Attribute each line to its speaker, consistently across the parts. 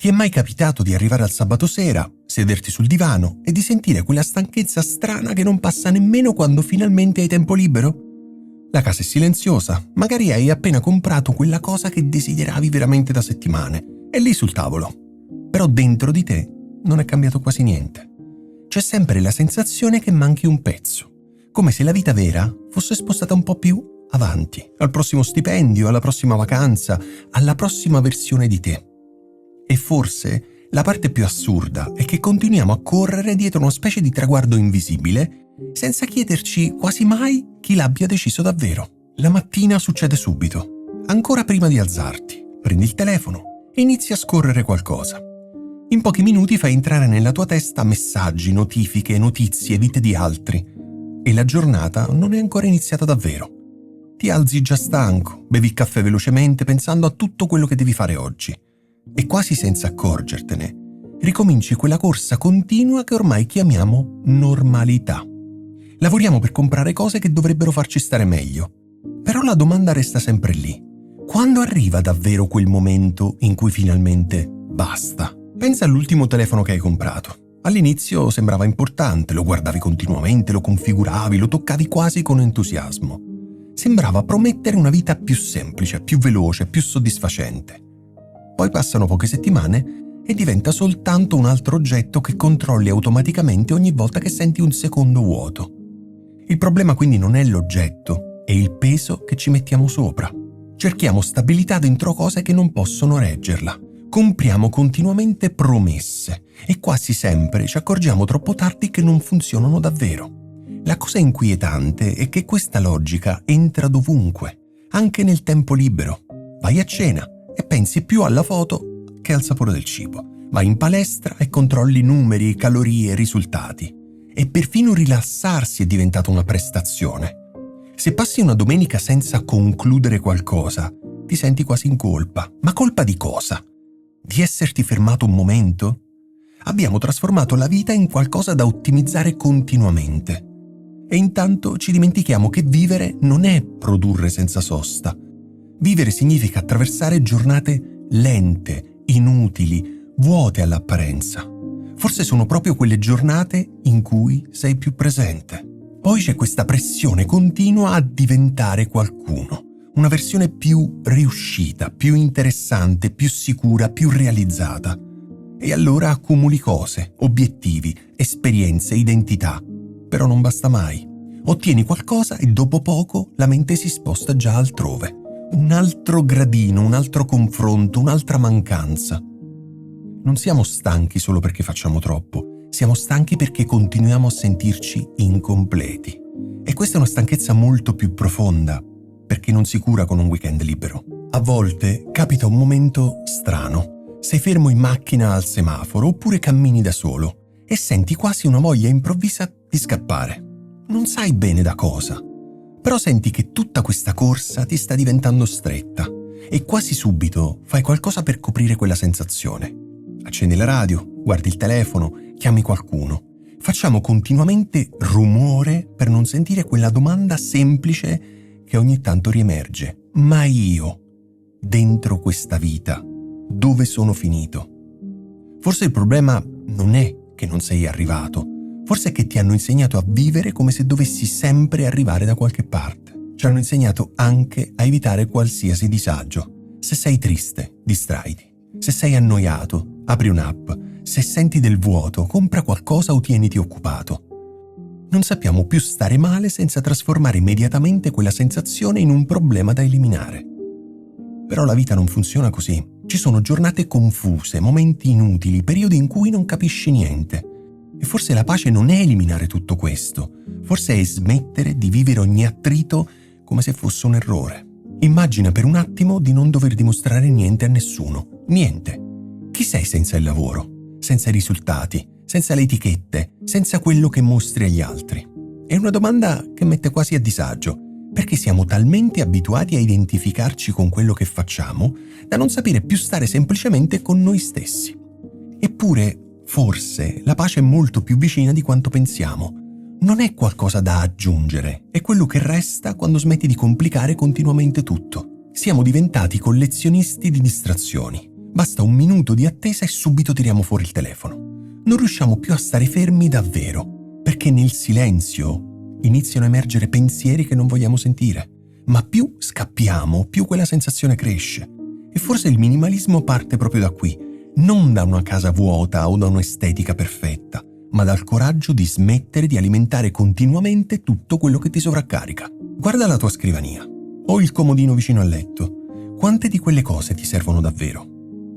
Speaker 1: Ti è mai capitato di arrivare al sabato sera, sederti sul divano e di sentire quella stanchezza strana che non passa nemmeno quando finalmente hai tempo libero? La casa è silenziosa, magari hai appena comprato quella cosa che desideravi veramente da settimane, è lì sul tavolo. Però dentro di te non è cambiato quasi niente. C'è sempre la sensazione che manchi un pezzo, come se la vita vera fosse spostata un po' più avanti, al prossimo stipendio, alla prossima vacanza, alla prossima versione di te. E forse la parte più assurda è che continuiamo a correre dietro una specie di traguardo invisibile senza chiederci quasi mai chi l'abbia deciso davvero. La mattina succede subito, ancora prima di alzarti. Prendi il telefono e inizi a scorrere qualcosa. In pochi minuti fai entrare nella tua testa messaggi, notifiche, notizie, vite di altri. E la giornata non è ancora iniziata davvero. Ti alzi già stanco, bevi il caffè velocemente pensando a tutto quello che devi fare oggi. E quasi senza accorgertene, ricominci quella corsa continua che ormai chiamiamo normalità. Lavoriamo per comprare cose che dovrebbero farci stare meglio. Però la domanda resta sempre lì. Quando arriva davvero quel momento in cui finalmente basta? Pensa all'ultimo telefono che hai comprato. All'inizio sembrava importante, lo guardavi continuamente, lo configuravi, lo toccavi quasi con entusiasmo. Sembrava promettere una vita più semplice, più veloce, più soddisfacente. Poi passano poche settimane e diventa soltanto un altro oggetto che controlli automaticamente ogni volta che senti un secondo vuoto. Il problema quindi non è l'oggetto, è il peso che ci mettiamo sopra. Cerchiamo stabilità dentro cose che non possono reggerla. Compriamo continuamente promesse e quasi sempre ci accorgiamo troppo tardi che non funzionano davvero. La cosa inquietante è che questa logica entra dovunque, anche nel tempo libero. Vai a cena e pensi più alla foto che al sapore del cibo. Vai in palestra e controlli numeri, calorie, risultati. E perfino rilassarsi è diventata una prestazione. Se passi una domenica senza concludere qualcosa, ti senti quasi in colpa. Ma colpa di cosa? Di esserti fermato un momento? Abbiamo trasformato la vita in qualcosa da ottimizzare continuamente. E intanto ci dimentichiamo che vivere non è produrre senza sosta. Vivere significa attraversare giornate lente, inutili, vuote all'apparenza. Forse sono proprio quelle giornate in cui sei più presente. Poi c'è questa pressione continua a diventare qualcuno, una versione più riuscita, più interessante, più sicura, più realizzata. E allora accumuli cose, obiettivi, esperienze, identità. Però non basta mai. Ottieni qualcosa e dopo poco la mente si sposta già altrove. Un altro gradino, un altro confronto, un'altra mancanza. Non siamo stanchi solo perché facciamo troppo, siamo stanchi perché continuiamo a sentirci incompleti. E questa è una stanchezza molto più profonda, perché non si cura con un weekend libero. A volte capita un momento strano. Sei fermo in macchina al semaforo oppure cammini da solo e senti quasi una voglia improvvisa di scappare. Non sai bene da cosa. Però senti che tutta questa corsa ti sta diventando stretta e quasi subito fai qualcosa per coprire quella sensazione. Accendi la radio, guardi il telefono, chiami qualcuno. Facciamo continuamente rumore per non sentire quella domanda semplice che ogni tanto riemerge. Ma io, dentro questa vita, dove sono finito? Forse il problema non è che non sei arrivato. Forse è che ti hanno insegnato a vivere come se dovessi sempre arrivare da qualche parte. Ci hanno insegnato anche a evitare qualsiasi disagio. Se sei triste, distraiti. Se sei annoiato, apri un'app. Se senti del vuoto, compra qualcosa o tieniti occupato. Non sappiamo più stare male senza trasformare immediatamente quella sensazione in un problema da eliminare. Però la vita non funziona così. Ci sono giornate confuse, momenti inutili, periodi in cui non capisci niente. E forse la pace non è eliminare tutto questo, forse è smettere di vivere ogni attrito come se fosse un errore. Immagina per un attimo di non dover dimostrare niente a nessuno, niente. Chi sei senza il lavoro, senza i risultati, senza le etichette, senza quello che mostri agli altri? È una domanda che mette quasi a disagio, perché siamo talmente abituati a identificarci con quello che facciamo da non sapere più stare semplicemente con noi stessi. Eppure, forse la pace è molto più vicina di quanto pensiamo. Non è qualcosa da aggiungere, è quello che resta quando smetti di complicare continuamente tutto. Siamo diventati collezionisti di distrazioni. Basta un minuto di attesa e subito tiriamo fuori il telefono. Non riusciamo più a stare fermi davvero, perché nel silenzio iniziano a emergere pensieri che non vogliamo sentire. Ma più scappiamo, più quella sensazione cresce. E forse il minimalismo parte proprio da qui, non da una casa vuota o da un'estetica perfetta, ma dal coraggio di smettere di alimentare continuamente tutto quello che ti sovraccarica. Guarda la tua scrivania o il comodino vicino al letto. Quante di quelle cose ti servono davvero?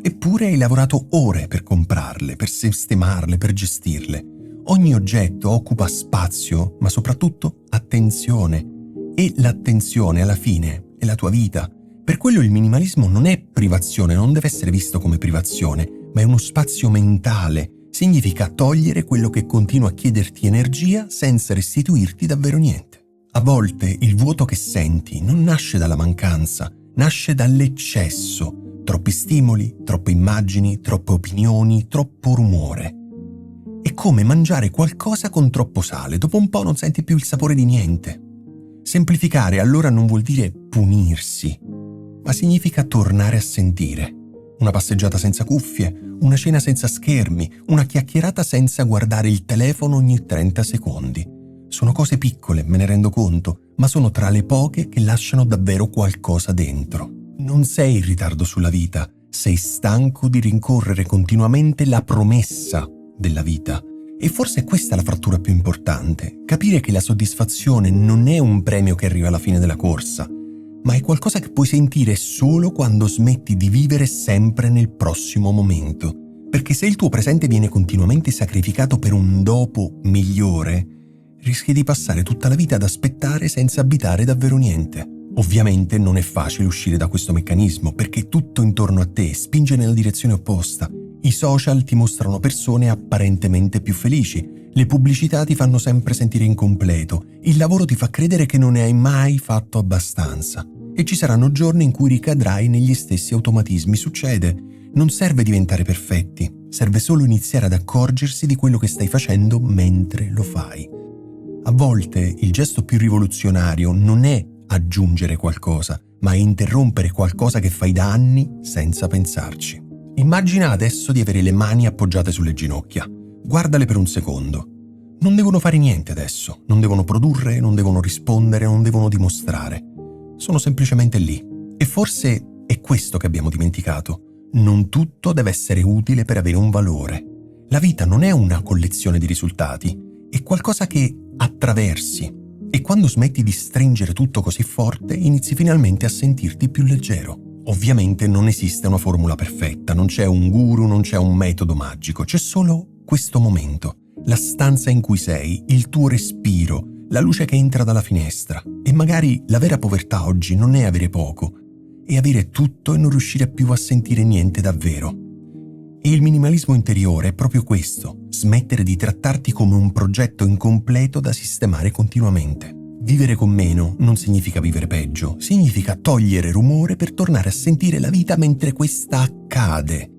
Speaker 1: Eppure hai lavorato ore per comprarle, per sistemarle, per gestirle. Ogni oggetto occupa spazio, ma soprattutto attenzione. E l'attenzione, alla fine, è la tua vita. Per quello il minimalismo non è privazione, non deve essere visto come privazione, ma è uno spazio mentale. Significa togliere quello che continua a chiederti energia senza restituirti davvero niente. A volte il vuoto che senti non nasce dalla mancanza, nasce dall'eccesso. Troppi stimoli, troppe immagini, troppe opinioni, troppo rumore. È come mangiare qualcosa con troppo sale, dopo un po' non senti più il sapore di niente. Semplificare allora non vuol dire punirsi, ma significa tornare a sentire. Una passeggiata senza cuffie, una cena senza schermi, una chiacchierata senza guardare il telefono ogni 30 secondi. Sono cose piccole, me ne rendo conto, ma sono tra le poche che lasciano davvero qualcosa dentro. Non sei in ritardo sulla vita, sei stanco di rincorrere continuamente la promessa della vita. E forse è questa la frattura più importante, capire che la soddisfazione non è un premio che arriva alla fine della corsa, ma è qualcosa che puoi sentire solo quando smetti di vivere sempre nel prossimo momento. Perché se il tuo presente viene continuamente sacrificato per un dopo migliore, rischi di passare tutta la vita ad aspettare senza abitare davvero niente. Ovviamente non è facile uscire da questo meccanismo, perché tutto intorno a te spinge nella direzione opposta. I social ti mostrano persone apparentemente più felici, le pubblicità ti fanno sempre sentire incompleto, il lavoro ti fa credere che non ne hai mai fatto abbastanza. E ci saranno giorni in cui ricadrai negli stessi automatismi. Succede. Non serve diventare perfetti, serve solo iniziare ad accorgersi di quello che stai facendo mentre lo fai. A volte il gesto più rivoluzionario non è aggiungere qualcosa, ma interrompere qualcosa che fai da anni senza pensarci. Immagina adesso di avere le mani appoggiate sulle ginocchia. Guardale per un secondo. Non devono fare niente adesso, non devono produrre, non devono rispondere, non devono dimostrare. Sono semplicemente lì. E forse è questo che abbiamo dimenticato. Non tutto deve essere utile per avere un valore. La vita non è una collezione di risultati, è qualcosa che attraversi. E quando smetti di stringere tutto così forte, inizi finalmente a sentirti più leggero. Ovviamente non esiste una formula perfetta, non c'è un guru, non c'è un metodo magico, c'è solo questo momento, la stanza in cui sei, il tuo respiro, la luce che entra dalla finestra. E magari la vera povertà oggi non è avere poco, è avere tutto e non riuscire più a sentire niente davvero. E il minimalismo interiore è proprio questo, smettere di trattarti come un progetto incompleto da sistemare continuamente. Vivere con meno non significa vivere peggio, significa togliere rumore per tornare a sentire la vita mentre questa accade.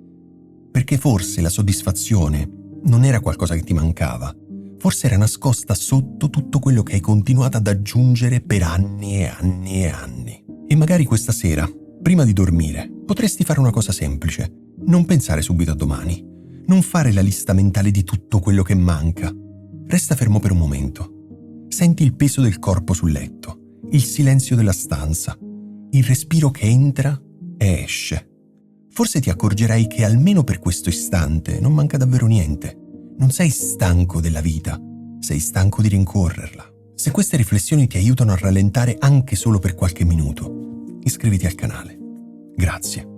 Speaker 1: Perché forse la soddisfazione non era qualcosa che ti mancava, forse era nascosta sotto tutto quello che hai continuato ad aggiungere per anni e anni e anni. E magari questa sera, prima di dormire, potresti fare una cosa semplice. Non pensare subito a domani. Non fare la lista mentale di tutto quello che manca. Resta fermo per un momento. Senti il peso del corpo sul letto, il silenzio della stanza, il respiro che entra e esce. Forse ti accorgerai che almeno per questo istante non manca davvero niente. Non sei stanco della vita, sei stanco di rincorrerla. Se queste riflessioni ti aiutano a rallentare anche solo per qualche minuto, iscriviti al canale. Grazie.